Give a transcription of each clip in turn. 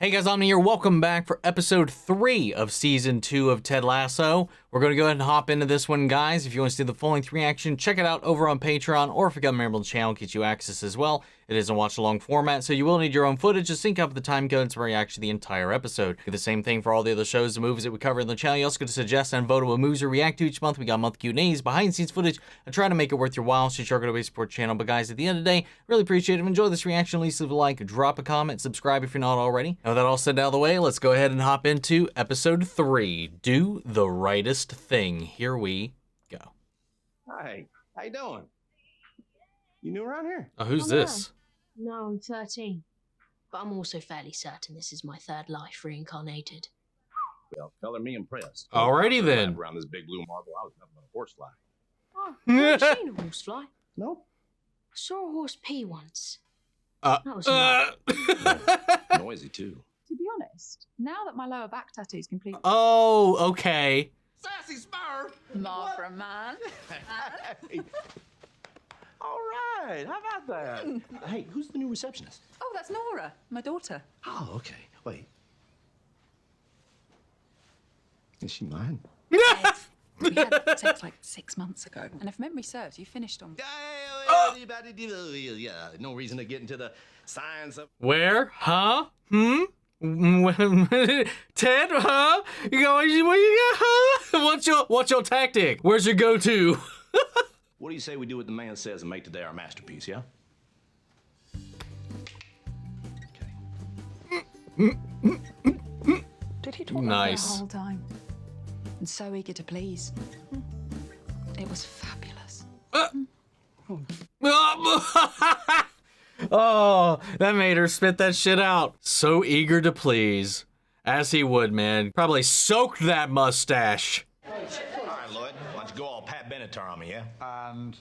Hey guys, I'm here. Welcome back for episode 3 of season 2 of Ted Lasso. We're going to go ahead and hop into this one, guys. If you want to see the full-length reaction, check it out over on Patreon, or if you become a member of the channel, it gets you access as well. It is a watch-along format, so you will need your own footage to sync up with the time codes to react to the entire episode. Do the same thing for all the other shows and movies that we cover in the channel. You also get to suggest and vote on movies we react to each month. We got month Q&As, behind-the-scenes footage, and try to make it worth your while, so you're going to support the channel. But guys, at the end of the day, really appreciate it. If you enjoy this reaction, please leave a like, drop a comment, subscribe if you're not already. Now with that all said out of the way, let's go ahead and hop into episode 3, Do the Righ-est Thing. Here we go. Hi, how you doing? You new around here? Oh, who's this? No, I'm 13. But I'm also fairly certain this is my third life reincarnated. Well, color me impressed. Alrighty then. Around this big blue marble, I was nothing but a horsefly. Oh, have you seen a horsefly? I Nope. saw a horse pee once. That was Noisy too. To be honest, now that my lower back tattoo is complete. Oh, okay. Sassy Spur! More for a man. Hey. All right, how about that? Hey, who's the new receptionist? Oh, that's Nora, my daughter. Oh, okay. Wait. Is she mine? We had sex like 6 months ago, and if memory serves, you finished on. Yeah, no reason to get into the science of. Where? Huh? Ted? Huh? You go? What you got? Huh? What's your tactic? Where's your go-to? What do you say we do what the man says and make today our masterpiece, yeah? Okay. Did he talk Nice. the whole time? And so eager to please. It was fabulous. Oh, that made her spit that shit out. So eager to please. As he would, man. Probably soaked that mustache. All right, Lloyd. Why don't you go all Pat Benatar on me, yeah? And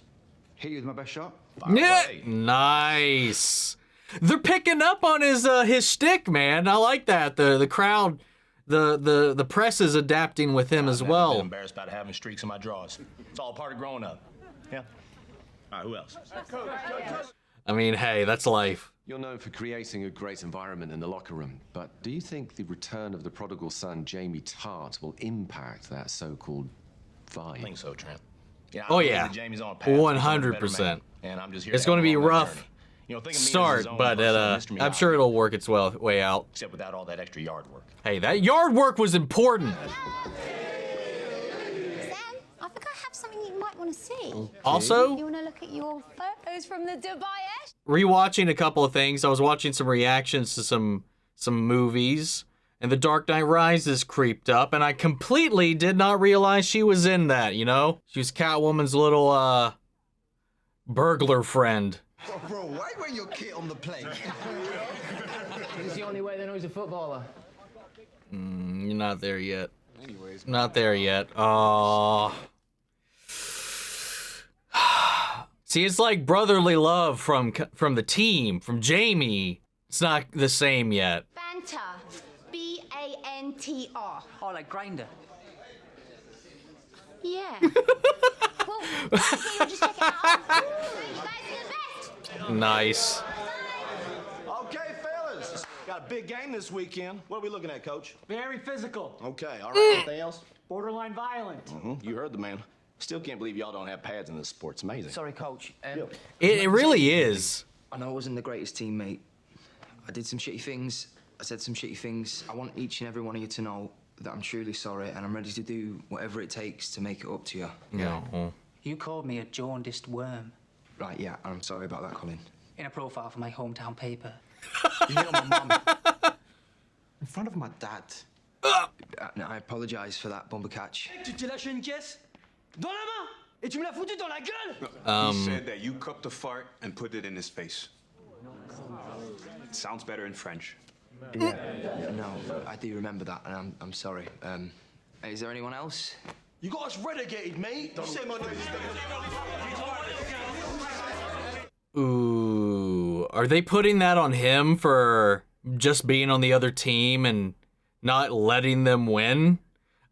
hit you with my best shot. Fire Yeah. away. Nice. They're picking up on his shtick, man. I like that. The crowd, the press is adapting with him as I've never well. been embarrassed about having streaks in my drawers. It's all part of growing up. Yeah. All right, who else? I mean, hey, that's life. You're known for creating a great environment in the locker room, but do you think the return of the prodigal son, Jamie Tartt, will impact that so-called vibe? I think so, Trent. Yeah, I Oh, believe yeah. that Jamie's on a path to become a better 100%. man, and I'm just here It's to help going to him be a along that rough journey. You know, think of me as his start, own but personal mystery I'm sure guy, it'll work its way out. except without all that extra yard work. Hey, that yard work was important. I think I have something you might want to see. Also, You want to look at your photos from the Dubai-ish? rewatching a couple of things. I was watching some reactions to some movies, and The Dark Knight Rises creeped up, and I completely did not realize she was in that, you know? She was Catwoman's little, burglar friend. Bro, why when your kid on the plane? It's the only way they know he's a footballer. You're not there yet. Anyways. Not there yet. Oh. See, it's like brotherly love from the team, from Jamie. It's not the same yet. Banter. B-A-N-T-R. Oh, like Grinder. Yeah. Well, okay, you'll just check it out. You guys are the best. Nice. Okay, fellas. Got a big game this weekend. What are we looking at, Coach? Very physical. Okay, all right. Anything else? Borderline violent. You heard the man. Still can't believe y'all don't have pads in this sport. It's amazing. Sorry, coach. It really is. I know I wasn't the greatest teammate. I did some shitty things. I said some shitty things. I want each and every one of you to know that I'm truly sorry, and I'm ready to do whatever it takes to make it up to you. No. You called me a jaundiced worm Right, yeah, I'm sorry about that, Colin. in a profile for my hometown paper. You hit on my mum. In front of my dad. No, I apologize for that bumper catch. Tu t'es lâché une caisse dans la main et tu me l'as foutu dans la gueule. He said that you cupped a fart and put it in his face. It sounds better in French. Yeah, no, I do remember that, and I'm sorry. Is there anyone else? You got us relegated, mate. You say my name. Ooh, are they putting that on him for just being on the other team and not letting them win?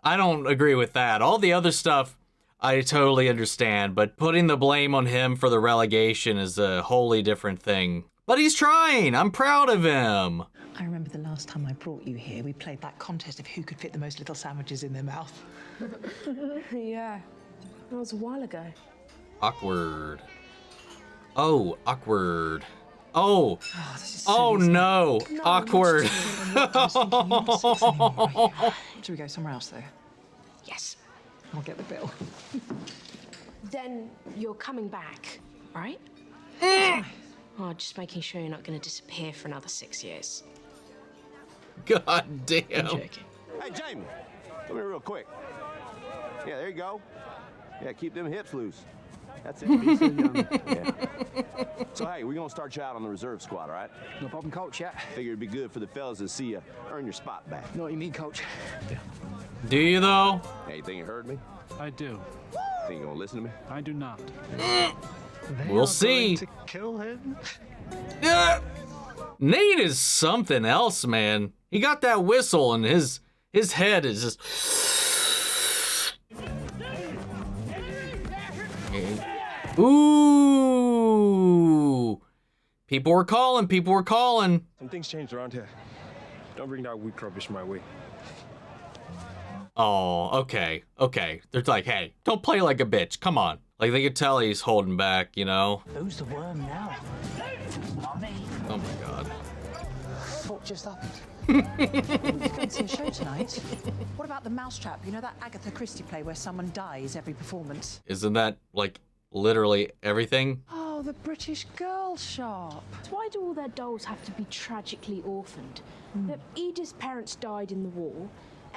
I don't agree with that. All the other stuff, I totally understand, but putting the blame on him for the relegation is a wholly different thing. But he's trying. I'm proud of him. I remember the last time I brought you here, we played that contest of who could fit the most little sandwiches in their mouth. Yeah, that was a while ago. Awkward. Oh, awkward. Oh. Oh, no. Awkward. Should we go somewhere else, though? Yes. I'll get the bill. Then you're coming back, right? Oh, just making sure you're not going to disappear for another 6 years. God damn. I'm joking. Hey, Jamie, come here real quick. Yeah, there you go. Yeah, keep them hips loose. That's it. Be so young. Yeah. So, hey, we're going to start you out on the reserve squad, all right? No problem, Coach, yeah. Figure it'd be good for the fellas to see you earn your spot back. Know what you mean, Coach? Do you, though? Hey, you think you heard me? I do. Think you going to listen to me? I do not. We'll see. To kill him? Nate is something else, man. He got that whistle and his head is just... Ooh. People were calling. Some things changed around here. Don't bring that weak rubbish my way. Oh, okay. They're like, hey, don't play like a bitch. Come on. Like, they could tell he's holding back, you know? Who's the worm now? Not me. Oh, my God. What just happened? We're going to see a show tonight. What about the Mousetrap? You know that Agatha Christie play where someone dies every performance? Isn't that, like, literally everything? Oh, the British Girl Shop. So why do all their dolls have to be tragically orphaned? That Edith's parents died in the war,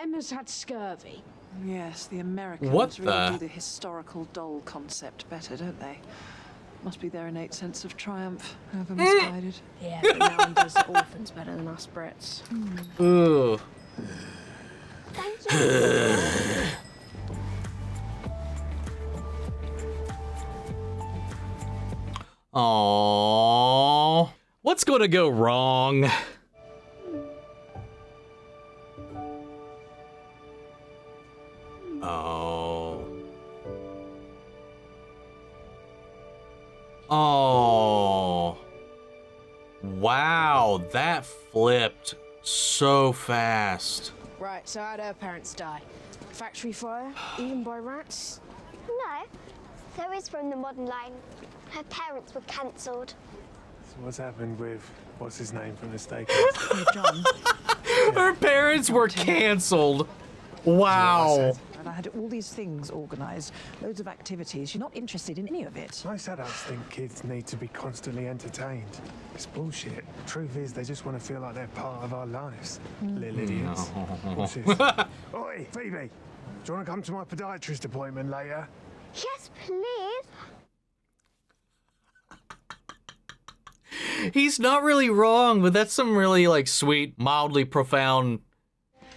Emma's had scurvy. Yes, the Americans What really the- do the historical doll concept better, don't they? Must be their innate sense of triumph, however misguided. Yeah, but no one does the orphans better than us Brits. Ooh. Thank you. Aww. What's gonna go wrong? Oh. Oh. Wow, that flipped so fast. Right, so how'd her parents die? Factory fire? Eaten by rats? No, there is from the modern line. Her parents were cancelled. So what's happened with what's his name from the Sudeikis? John. Her parents were cancelled. Wow. And I had all these things organised, loads of activities. You're not interested in any of it. Most adults think kids need to be constantly entertained. It's bullshit. Truth is, they just want to feel like they're part of our lives. Little idiots. What's this? Oi, Phoebe, do you want to come to my podiatrist appointment later? Yes, please. He's not really wrong, but that's some really, like, sweet, mildly profound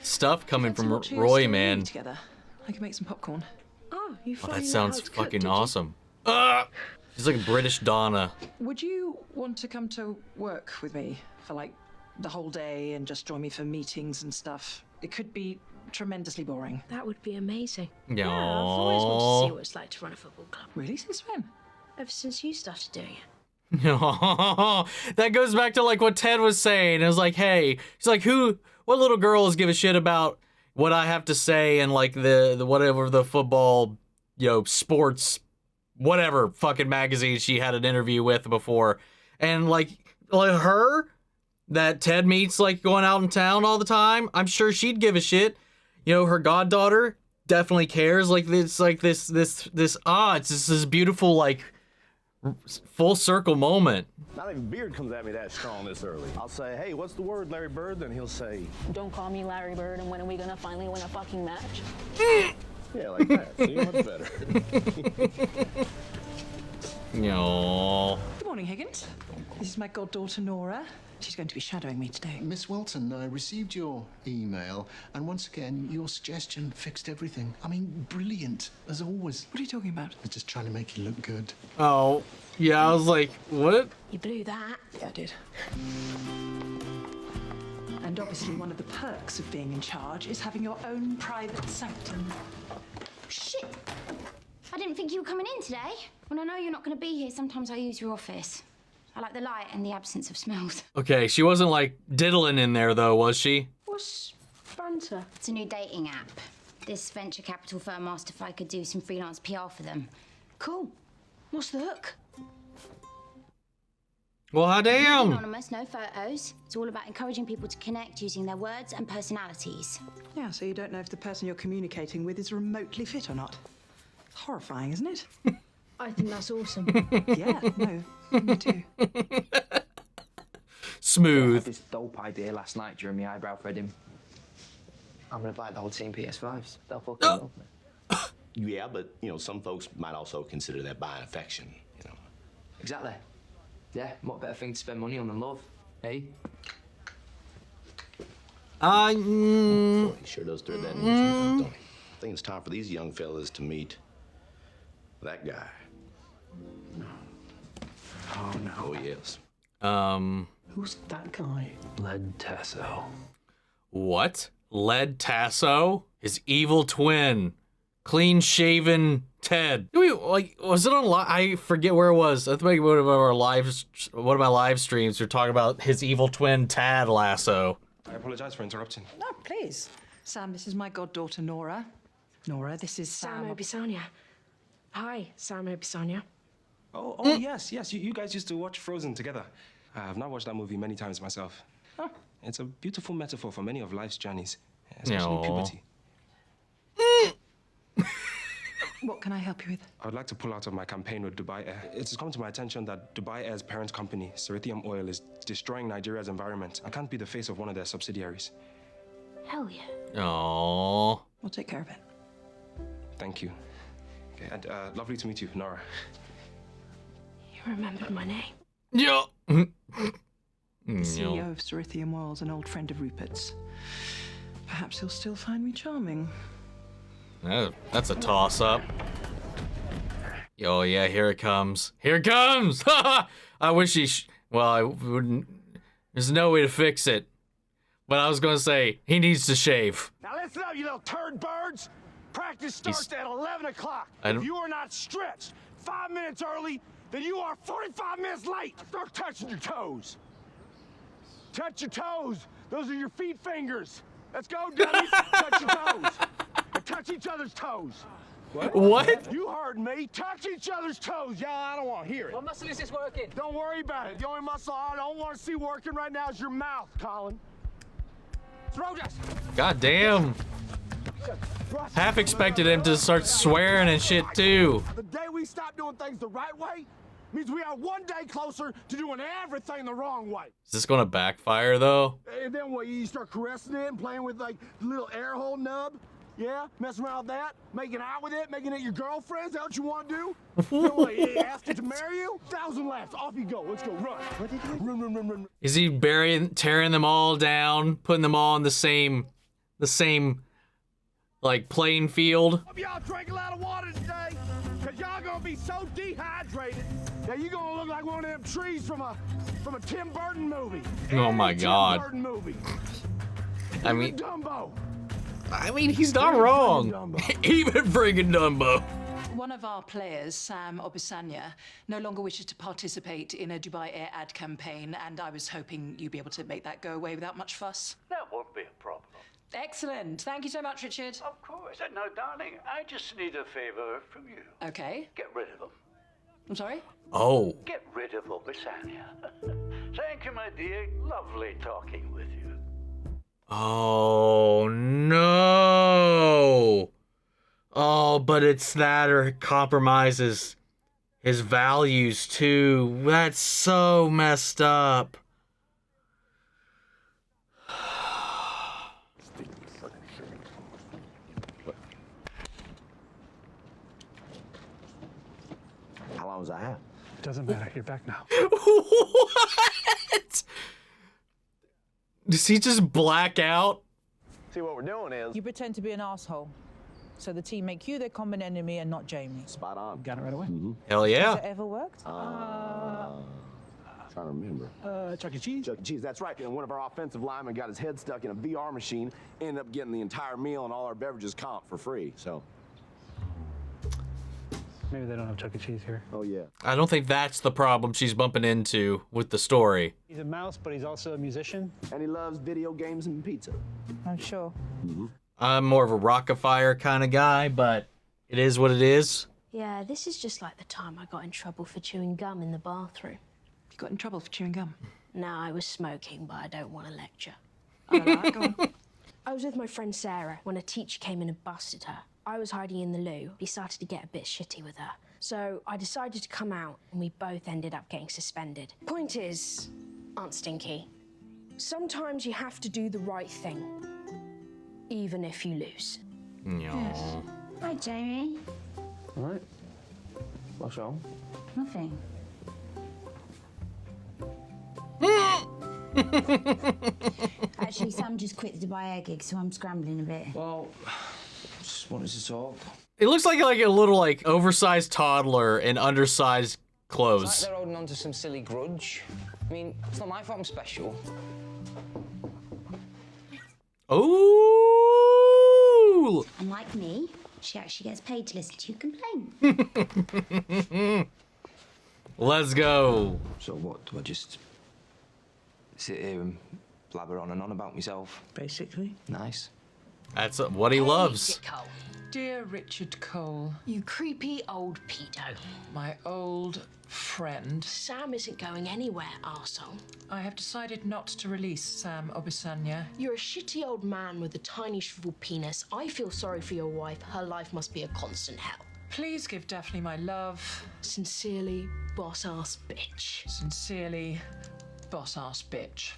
stuff coming from Watch your Roy, story man. Together. I can make some popcorn. Oh, you Oh, finally that know sounds how it's cooked, fucking did you? awesome. She's like a British Donna. Would you want to come to work with me for like the whole day and just join me for meetings and stuff? It could be tremendously boring. That would be amazing. Yeah. I've always wanted to see what it's like to run a football club. Really? Since when? Ever since you started doing it. That goes back to like what Ted was saying. It was like, hey, she's like, what little girls give a shit about what I have to say and like the whatever the football, sports, whatever fucking magazine she had an interview with before. And like her that Ted meets like going out in town all the time, I'm sure she'd give a shit. Her goddaughter definitely cares. Like it's like this it's just this beautiful like full circle moment. Not even Beard comes at me that strong this early. I'll say, hey, what's the word, Larry Bird? Then he'll say, Don't call me Larry Bird, and when are we gonna finally win a fucking match? yeah, like that. See, much better. No. Good morning, Higgins. This is my goddaughter, Nora. She's going to be shadowing me today. Miss Welton, I received your email, and once again, your suggestion fixed everything. I mean, brilliant, as always. What are you talking about? I'm just trying to make you look good. Oh, yeah, I was like, what? You blew that. Yeah, I did. And obviously one of the perks of being in charge is having your own private sanctum. Shit. I didn't think you were coming in today. When I know you're not gonna be here, sometimes I use your office. I like the light and the absence of smells. Okay, she wasn't like diddling in there though, was she? What's banter? It's a new dating app. This venture capital firm asked if I could do some freelance PR for them. Cool. What's the hook? Well, how damn. Anonymous, no photos. It's all about encouraging people to connect using their words and personalities. Yeah, so you don't know if the person you're communicating with is remotely fit or not. Horrifying, isn't it? I think that's awesome. Yeah, no, me too. Smooth. I had this dope idea last night during my eyebrow threading. I'm gonna buy the whole team PS5s. They'll fucking love me. Yeah, but, you know, some folks might also consider that buying affection, you know. Exactly. Yeah, what better thing to spend money on than love, eh? Boy, he sure does thread that in sometimes, don't he? I think it's time for these young fellas to meet that guy. Oh, no. Oh, yes. Who's that guy? Lead Tasso. What? Lead Tasso? His evil twin. Clean-shaven Ted. Wait, like, was it on live? I forget where it was. I think one of my live streams, we were talking about his evil twin, Tad Lasso. I apologize for interrupting. No, please. Sam, this is my goddaughter, Nora. Nora, this is Sam. Sam Obisanya. Hi, Sam Obisanya. Oh, yes. You guys used to watch Frozen together. I've now watched that movie many times myself. Oh. It's a beautiful metaphor for many of life's journeys, especially Aww. puberty. What can I help you with? I would like to pull out of my campaign with Dubai Air. It's come to my attention that Dubai Air's parent company, Cerithium Oil, is destroying Nigeria's environment. I can't be the face of one of their subsidiaries. Hell yeah. Aww. We'll take care of it. Thank you. Okay, and lovely to meet you, Nora. You remembered my name. Yeah. The CEO of Cerithium Oil is an old friend of Rupert's. Perhaps he'll still find me charming. That's a toss-up. Oh, yeah, here it comes. Here it comes! I wish he well, I wouldn't... There's no way to fix it. But I was gonna say, he needs to shave. Now listen up, you little turd birds. Practice starts at 11 o'clock. If you are not stretched 5 minutes early, then you are 45 minutes late. Start touching your toes. Touch your toes. Those are your feet fingers. Let's go, dummies. Touch your toes. And touch each other's toes. What? You heard me. Touch each other's toes. Y'all, I don't want to hear it. What muscle is this working? Don't worry about it. The only muscle I don't want to see working right now is your mouth, Colin. Throw us. God damn. Half expected him to start swearing and shit too. The day we stop doing things the right way means we are one day closer to doing everything the wrong way. Is this gonna backfire though? And then what, you start caressing it and playing with like the little air hole nub? Yeah? Messing around with that? Making out with it? Making it your girlfriend? Is that what you want to do? Then what, you ask it to marry you? 1,000 laughs. Off you go. Let's go. Run. What did you do? Run. Is he tearing them all down, putting them all in the same, like, playing field? Hope y'all drink a lot of water today, because y'all gonna be so dehydrated that you're gonna look like one of them trees from a Tim Burton movie. Oh my God. Tim Burton movie. I mean, Dumbo. He's not wrong. Even friggin' Dumbo. One of our players, Sam Obisanya, no longer wishes to participate in a Dubai Air ad campaign, and I was hoping you'd be able to make that go away without much fuss. That won't be a problem. Excellent. Thank you so much, Richard. Of course. No, darling, I just need a favor from you. Okay. Get rid of him. I'm sorry? Oh. Get rid of Obisanya. Thank you, my dear. Lovely talking with you. Oh no. Oh, but it's that or it compromises his values too. That's so messed up. How long was I have? Doesn't matter. You're back now. What? Does he just black out? See, what we're doing is... You pretend to be an asshole, so the team make you their common enemy and not Jamie. Spot on. Got it right away. Hell yeah. Has it ever worked? Trying to remember. Chuck E. Cheese? Chuck E. Cheese, that's right. And one of our offensive linemen got his head stuck in a VR machine, ended up getting the entire meal and all our beverages comped for free, so... Maybe they don't have Chuck E. Cheese here. Oh, yeah. I don't think that's the problem she's bumping into with the story. He's a mouse, but he's also a musician. And he loves video games and pizza. I'm sure. I'm more of a Rockafire kind of guy, but it is what it is. Yeah, this is just like the time I got in trouble for chewing gum in the bathroom. You got in trouble for chewing gum? No, I was smoking, but I don't want to lecture. All right, go on. I was with my friend Sarah when a teacher came in and busted her. I was hiding in the loo. He started to get a bit shitty with her. So I decided to come out, and we both ended up getting suspended. Point is, Aunt Stinky, sometimes you have to do the right thing, even if you lose. No. Hi, Jamie. All right. What's wrong? Nothing. Actually, Sam just quit the Dubai Air gig, so I'm scrambling a bit. Well, just wanted to talk. It looks like a little oversized toddler in undersized clothes. It's like they're holding on to some silly grudge. I mean, it's not my fault I'm special. Oh! Unlike me, she actually gets paid to listen to you complain. Let's go. So what, do I just sit here and blabber on and on about myself? Basically. Nice. That's what he loves. Dear Richard Cole. You creepy old pedo. My old friend. Sam isn't going anywhere, arsehole. I have decided not to release Sam Obisanya. You're a shitty old man with a tiny shriveled penis. I feel sorry for your wife. Her life must be a constant hell. Please give Daphne my love. Sincerely, boss-ass bitch. Sincerely, boss-ass bitch.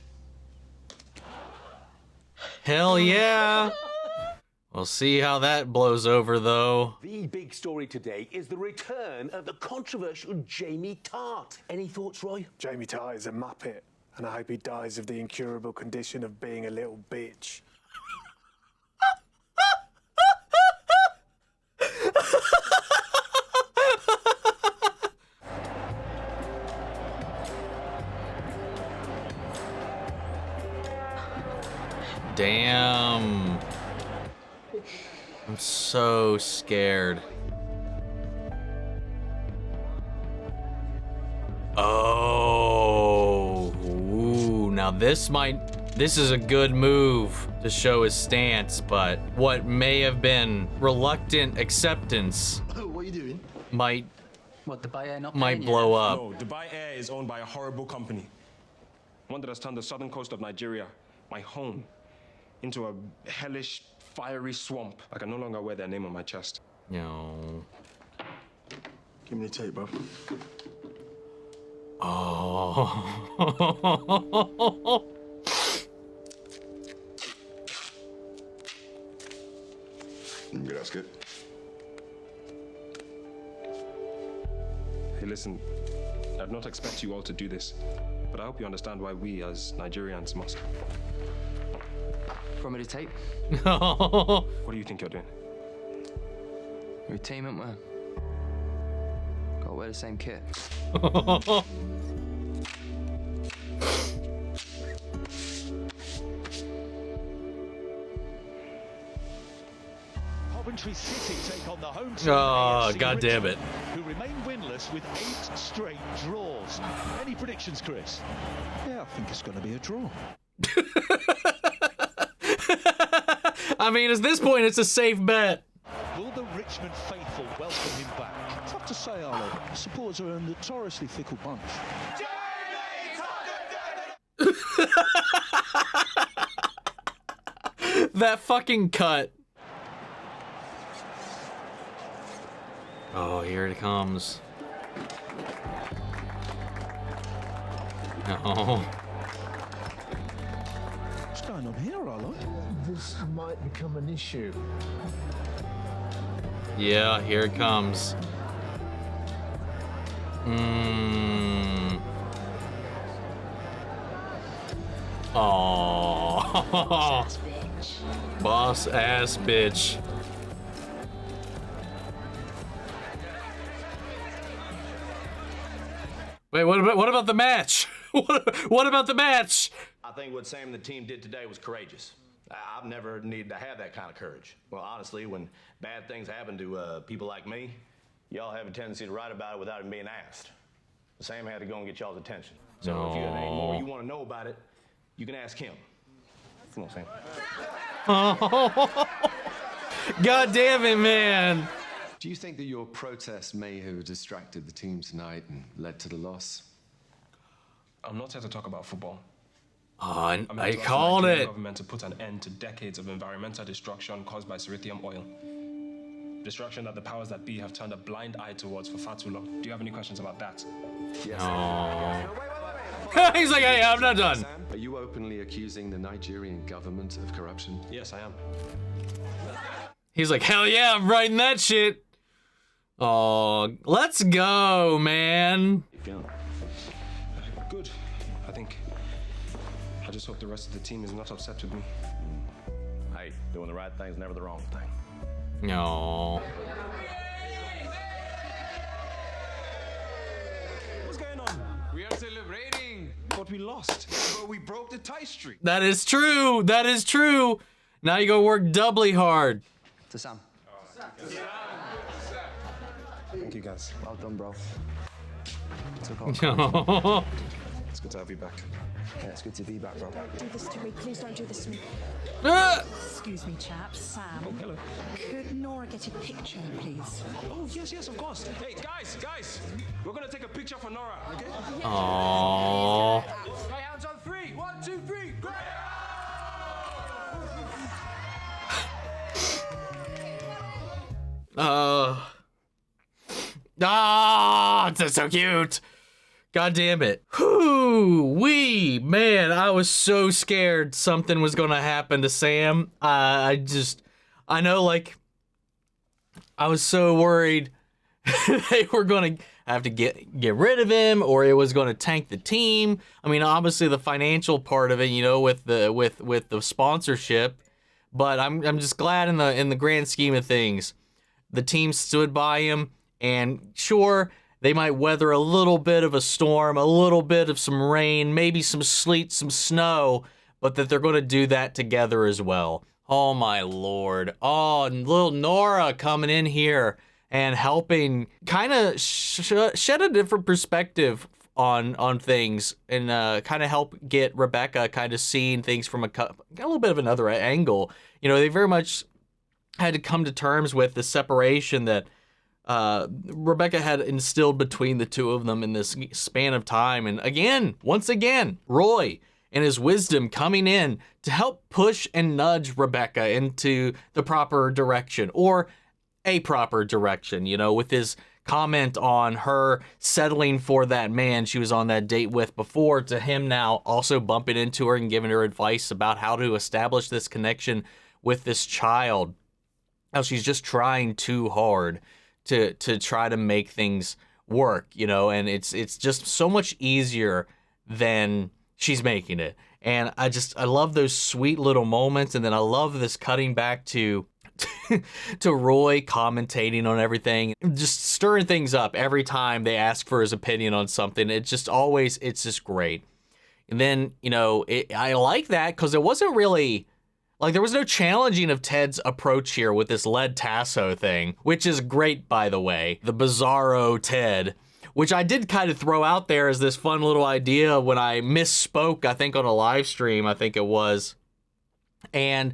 Hell yeah. We'll see how that blows over, though. The big story today is the return of the controversial Jamie Tartt. Any thoughts, Roy? Jamie Tartt is a muppet, and I hope he dies of the incurable condition of being a little bitch. Damn. I'm so scared. Oh. Ooh, now this is a good move to show his stance, but what may have been reluctant acceptance What are you doing? might Dubai Air not might blow up. No, Dubai Air is owned by a horrible company. One that has turned the southern coast of Nigeria, my home, into a hellish, fiery swamp. I can no longer wear their name on my chest. No. Give me the tape, bro. Oh. Yeah, that's good. Hey, listen, I'd not expect you all to do this, but I hope you understand why we, as Nigerians, must. Want me to tape? No. What do you think you're doing? We're a team, aren't we? Gotta wear the same kit. Coventry City take on the home team. Oh, AFC God damn it. Richmond, who remain winless with 8 straight draws. Any predictions, Chris? Yeah, I think it's going to be a draw. I mean, at this point, it's a safe bet. Will the Richmond faithful welcome him back? Tough to say, Arlo. Supporters are a notoriously fickle bunch. That fucking cut. Oh, here it comes. No. What's going on here, Arlo? This might become an issue. Yeah, here it comes. Oh. Boss ass bitch. Wait, what about the match? What about the match? I think what Sam and the team did today was courageous. I've never needed to have that kind of courage. Well, honestly, when bad things happen to people like me, y'all have a tendency to write about it without even being asked. Sam had to go and get y'all's attention. So if you have any more you want to know about it, you can ask him. Come on, Sam. God damn it, man. Do you think that your protest may have distracted the team tonight and led to the loss? I'm not here to talk about football. I I called it. Government to put an end to decades of environmental destruction caused by Cerithium oil. Destruction that the powers that be have turned a blind eye towards for far too long. Do you have any questions about that? Yes. He's like, hey, I'm not done. Sam, are you openly accusing the Nigerian government of corruption? Yes, I am. He's like, hell yeah, I'm writing that shit. Oh, let's go, man. Good. I just hope the rest of the team is not upset with me. Hey, doing the right thing's never the wrong thing. No. What's going on? We are celebrating what we lost, but we broke the tie streak. That is true. That is true. Now you go work doubly hard. To Sam. Thank you, guys. Well done, bro. No. It's good to have you back. Yeah, it's good to be back, bro. Don't do this to me. Please don't do this to me. Excuse me, chaps. Sam. Oh, hello. Could Nora get a picture, please? Oh, yes, of course. Hey, guys, we're gonna take a picture for Nora, okay? Aww. My hands on 3. 1, 2, 3. Great! It's so cute. God damn it. Whoo-wee. Man, I was so scared something was gonna happen to Sam. I know, like, I was so worried they were gonna have to get rid of him, or it was gonna tank the team. I mean, obviously the financial part of it, you know, with the sponsorship. But I'm just glad in the grand scheme of things, the team stood by him, and sure, they might weather a little bit of a storm, a little bit of some rain, maybe some sleet, some snow, but that they're going to do that together as well. Oh my Lord. Oh, and little Nora coming in here and helping kind of shed a different perspective on things, and kind of help get Rebecca kind of seeing things from a little bit of another angle. You know, they very much had to come to terms with the separation that Rebecca had instilled between the two of them in this span of time. And again, once again, Roy and his wisdom coming in to help push and nudge Rebecca into the proper direction, or a proper direction, you know, with his comment on her settling for that man she was on that date with before, to him now also bumping into her and giving her advice about how to establish this connection with this child. How she's just trying too hard to try to make things work, you know, and it's just so much easier than she's making it. And I love those sweet little moments, and then I love this cutting back to Roy commentating on everything, just stirring things up every time they ask for his opinion on something. It's just great. And then, you know, I like that because it wasn't really, like, there was no challenging of Ted's approach here with this lead tasso thing, which is great, by the way. The bizarro Ted, which I did kind of throw out there as this fun little idea when I misspoke, I think on a live stream, I think it was. And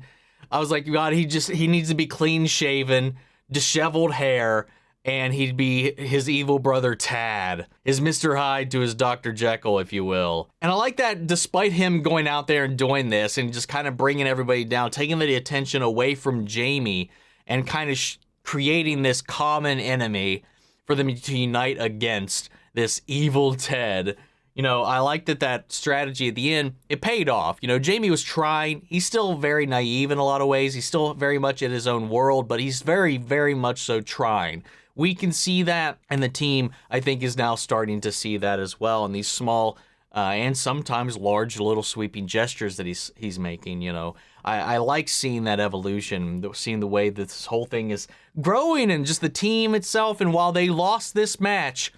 I was like, God, he needs to be clean shaven, disheveled hair, and he'd be his evil brother Tad, his Mr. Hyde to his Dr. Jekyll, if you will. And I like that despite him going out there and doing this and just kind of bringing everybody down, taking the attention away from Jamie and kind of creating this common enemy for them to unite against this evil Ted. You know, I liked that strategy at the end, it paid off. You know, Jamie was trying. He's still very naive in a lot of ways. He's still very much in his own world, but he's very, very much so trying. We can see that, and the team, I think, is now starting to see that as well, and these small and sometimes large little sweeping gestures that he's making, you know. I like seeing that evolution, seeing the way that this whole thing is growing, and just the team itself. And while they lost this match,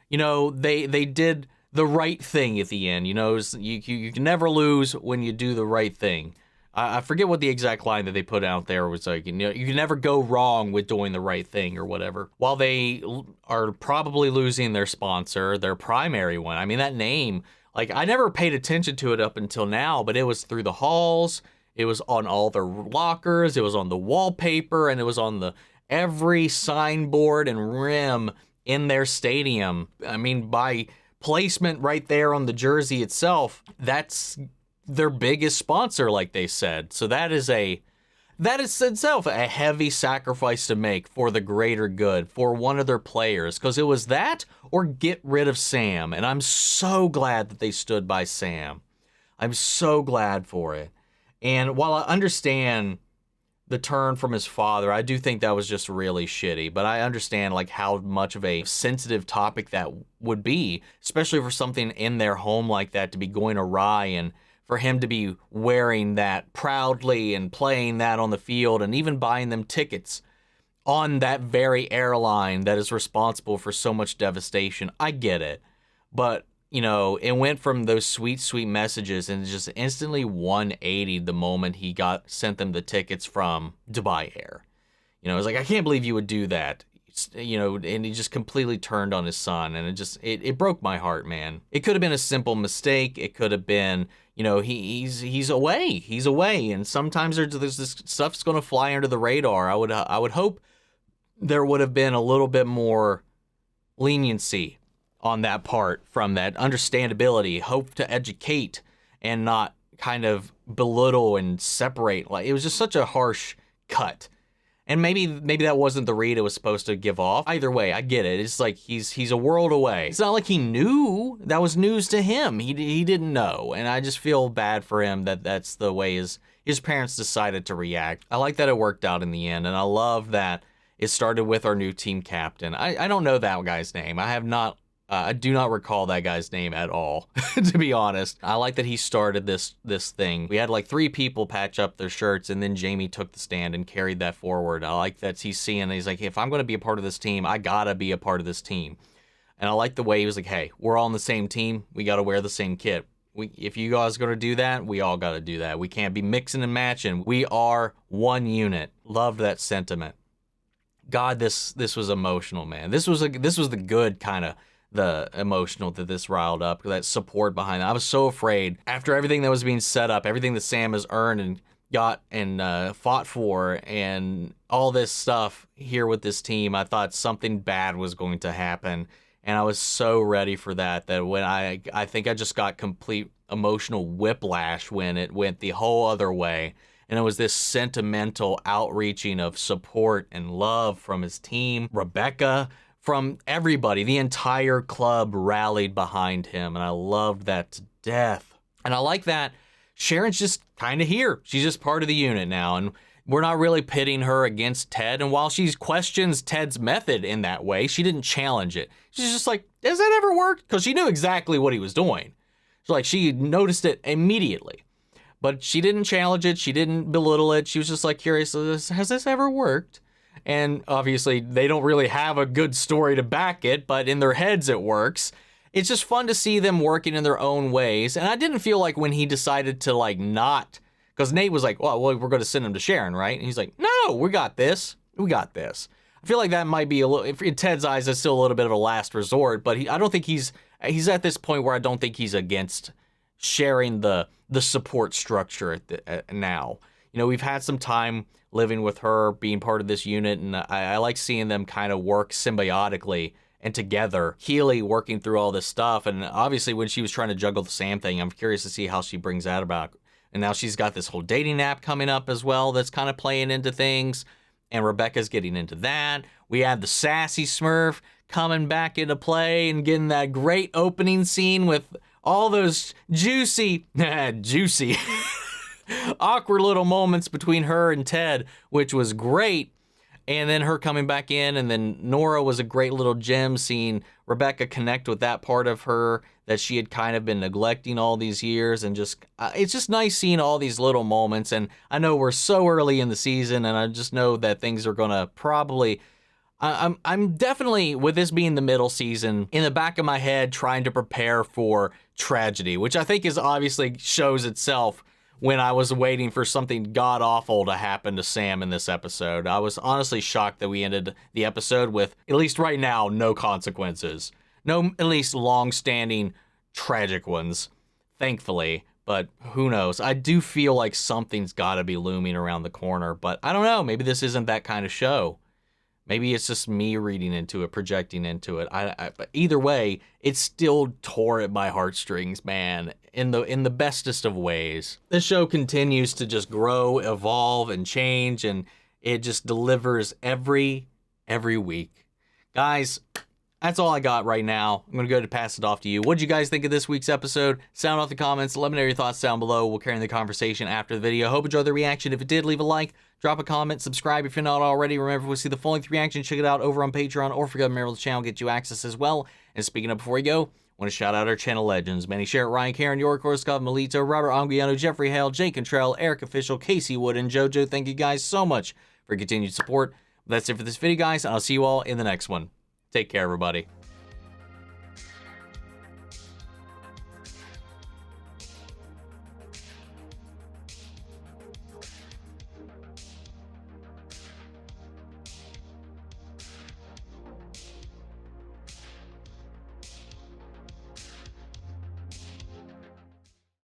you know, they did the right thing at the end. You know, you can never lose when you do the right thing. I forget what the exact line that they put out there was like, you know, you can never go wrong with doing the right thing or whatever. While they are probably losing their sponsor, their primary one. I mean, that name, like, I never paid attention to it up until now, but it was through the halls. It was on all their lockers. It was on the wallpaper, and it was on every signboard and rim in their stadium. I mean, by placement right there on the jersey itself, that's their biggest sponsor, like they said. So that is itself a heavy sacrifice to make for the greater good, for one of their players, because it was that or get rid of Sam. And I'm so glad that they stood by Sam. I'm so glad for it. And while I understand the turn from his father, I do think that was just really shitty, but I understand like how much of a sensitive topic that would be, especially for something in their home like that to be going awry, and for him to be wearing that proudly and playing that on the field and even buying them tickets on that very airline that is responsible for so much devastation. I get it. But, you know, it went from those sweet, sweet messages and just instantly 180 the moment he sent them the tickets from Dubai Air. You know, it was like, I can't believe you would do that. You know, and he just completely turned on his son, and it broke my heart, man. It could have been a simple mistake. It could have been, you know, he's away, and sometimes there's this stuff's going to fly under the radar. I would hope there would have been a little bit more leniency on that part, from that understandability, hope to educate and not kind of belittle and separate. Like, it was just such a harsh cut. And maybe that wasn't the read it was supposed to give off. Either way, I get it. It's like he's a world away. It's not like he knew. That was news to him. He didn't know. And I just feel bad for him that that's the way his parents decided to react. I like that it worked out in the end, and I love that it started with our new team captain. I don't know that guy's name. I do not recall that guy's name at all, to be honest. I like that he started this thing. We had like 3 people patch up their shirts, and then Jamie took the stand and carried that forward. I like that he's like, if I'm going to be a part of this team, I got to be a part of this team. And I like the way he was like, hey, we're all on the same team. We got to wear the same kit. If you guys are going to do that, we all got to do that. We can't be mixing and matching. We are one unit. Loved that sentiment. God, this was emotional, man. This was the good kind of the emotional that this riled up, that support behind it. I was so afraid after everything that was being set up, everything that Sam has earned and got and fought for, and all this stuff here with this team, I thought something bad was going to happen. And I was so ready for that when I think I just got complete emotional whiplash when it went the whole other way. And it was this sentimental outreaching of support and love from his team, Rebecca, from everybody. The entire club rallied behind him, and I loved that to death. And I like that Sharon's just kind of here. She's just part of the unit now, and we're not really pitting her against Ted. And while she questions Ted's method in that way, she didn't challenge it. She's just like, has that ever worked? Because she knew exactly what he was doing. So like, she noticed it immediately. But she didn't challenge it. She didn't belittle it. She was just like curious, has this ever worked? And obviously, they don't really have a good story to back it, but in their heads, it works. It's just fun to see them working in their own ways. And I didn't feel like when he decided to like not, because Nate was like, well, we're going to send him to Sharon, right? And he's like, no, we got this. We got this. I feel like that might be a little, in Ted's eyes, it's still a little bit of a last resort, but I don't think he's at this point where I don't think he's against sharing the support structure now. You know, we've had some time living with her, being part of this unit, and I like seeing them kind of work symbiotically and together. Keeley working through all this stuff, and obviously when she was trying to juggle the Sam thing, I'm curious to see how she brings that about. And now she's got this whole dating app coming up as well that's kind of playing into things, and Rebecca's getting into that. We had the sassy Smurf coming back into play and getting that great opening scene with all those juicy awkward little moments between her and Ted, which was great. And then her coming back in, and then Nora was a great little gem, seeing Rebecca connect with that part of her that she had kind of been neglecting all these years. And just it's just nice seeing all these little moments. And I know we're so early in the season, and I just know that things are gonna probably, I'm definitely, with this being the middle season, in the back of my head trying to prepare for tragedy, which I think is obviously shows itself when I was waiting for something god-awful to happen to Sam in this episode. I was honestly shocked that we ended the episode with, at least right now, no consequences. No, at least long-standing tragic ones, thankfully. But who knows? I do feel like something's got to be looming around the corner, but I don't know. Maybe this isn't that kind of show. Maybe it's just me reading into it, projecting into it. But either way, it still tore at my heartstrings, man, in the bestest of ways. This show continues to just grow, evolve, and change, and it just delivers every week. Guys, that's all I got right now. I'm going to go ahead and pass it off to you. What did you guys think of this week's episode? Sound off the comments. Let me know your thoughts down below. We'll carry on the conversation after the video. Hope you enjoyed the reaction. If it did, leave a like, drop a comment, subscribe if you're not already. Remember, if we see the full-length reaction, check it out over on Patreon or for Government channel, get you access as well. And speaking of before you go, I want to shout out our channel legends. Manny Sherritt, Ryan Karen, York, Scott Melito, Robert Anguiano, Jeffrey Hale, Jake Cantrell, Eric Official, Casey Wood, and JoJo. Thank you guys so much for continued support. That's it for this video, guys, and I'll see you all in the next one. Take care, everybody.